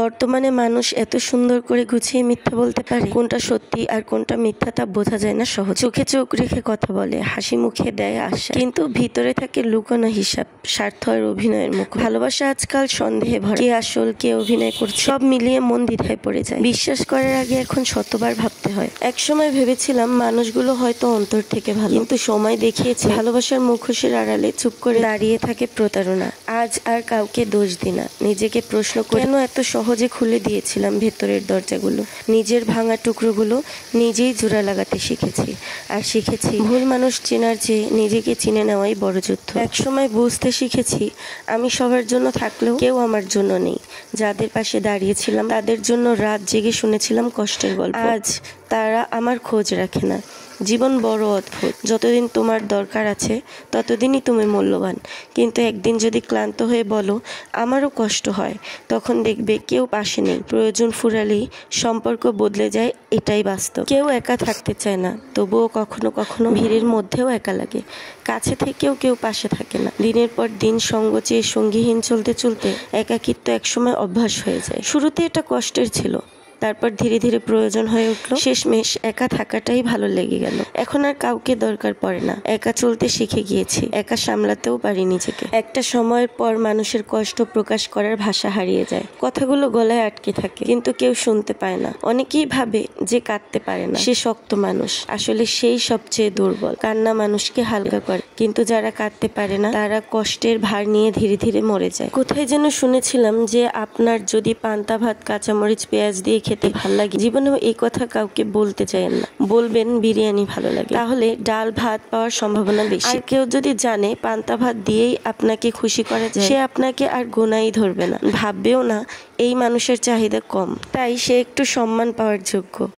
বর্তমানে মানুষ এত সুন্দর করে গুছিয়ে মিথ্যা বলতে পারে, কোনটা সত্যি আর কোনটা মিথ্যা তা বোঝা যায় না সহজ। চোখে চোখ রেখে কথা বলে, হাসি মুখে দেয় আশ্বাস, কিন্তু ভিতরে থাকে লুকোনো হিসাব, স্বার্থ আর অভিনয়ের মুখ। ভালোবাসা আজকাল সন্দেহে ভরা, কে আসল কে অভিনয় করছে সব মিলিয়ে মন দ্বিধায় পড়ে যায়। বিশ্বাস করার আগে এখন শতবার ভাবতে হয়। একসময় ভেবেছিলাম মানুষগুলো হয়তো অন্তর থেকে ভালো, কিন্তু সময় দেখিয়েছে ভালোবাসার মুখোশের আড়ালে চুপ করে দাঁড়িয়ে থাকে প্রতারণা। আজ আর কাউকে দোষ দিই না, নিজেকে প্রশ্ন করি কেন এত সহজে খুলে দিয়েছিলাম ভেতরের দরজাগুলো। নিজের ভাঙা টুকরোগুলো নিজেই জোড়া লাগাতে শিখেছি, আর শিখেছি ভুল মানুষ চেনার চেয়ে নিজেকে চিনে নেওয়াই বড় যুদ্ধ। একসময় বুঝতে শিখেছি আমি সবার জন্য থাকলেও কেউ আমার জন্য নেই। যাদের পাশে দাঁড়িয়েছিলাম তাদের জন্য রাত জেগে শুনেছিলাম কষ্টের গল্প, আজ তারা আমার খোঁজ রাখে না। জীবন বড় অদ্ভুত, যতদিন তোমার দরকার আছে ততদিনই তুমি মূল্যবান, কিন্তু একদিন যদি ক্লান্ত হয়ে বলো আমারও কষ্ট হয়, তখন দেখবে কেউ পাশে নেই। প্রয়োজন ফুরালেই সম্পর্ক বদলে যায়, এটাই বাস্তব। কেউ একা থাকতে চায় না, তবুও কখনো কখনো ভিড়ের মধ্যেও একা লাগে। কাছে থেকেও কেউ পাশে থাকে না। দিনের পর দিন সঙ্গ চেয়ে সঙ্গীহীন চলতে চলতে একাকিত্ব একসময় অভ্যাস হয়ে যায়। শুরুতে এটা কষ্টের ছিল, তারপর ধীরে ধীরে প্রয়োজন হয়ে উঠলো, শেষমেশ একা থাকাটাই ভালো লেগে গেল। এখন আর কাউকে দরকার পড়ে না, একা চলতে শিখে গিয়েছি, একা সামলাতেও পারি নিজেকে। একটা সময়ের পর মানুষের কষ্ট প্রকাশ করার ভাষা হারিয়ে যায়, কথাগুলো গলায় আটকে থাকে, কিন্তু কেউ শুনতে পায় না। অনেকেই ভাবে যে কাঁদতে পারে না সে শক্ত মানুষ, আসলে সেই সবচেয়ে দুর্বল। কান্না মানুষকে হালকা করে, কিন্তু যারা কাঁদতে পারে না তারা কষ্টের ভার নিয়ে ধীরে ধীরে মরে যায়। কোথায় যেন শুনেছিলাম যে আপনার যদি পান্তা ভাত কাঁচামরিচ পেঁয়াজ দিয়ে খেতে ভালো লাগে, জীবনেও এই কথা কাউকে বলতে চাইেন না, বলবেন বিরিয়ানি ভালো লাগে, তাহলে ডাল ভাত পাওয়ার সম্ভাবনা বেশি। আর কেউ যদি জানে পান্তা ভাত দিয়েই আপনাকে খুশি করা যায়, সে আপনাকে আর গোনাই ধরবে না, ভাববেও না এই মানুষের চাহিদা কম, তাই সে একটু সম্মান পাওয়ার যোগ্য।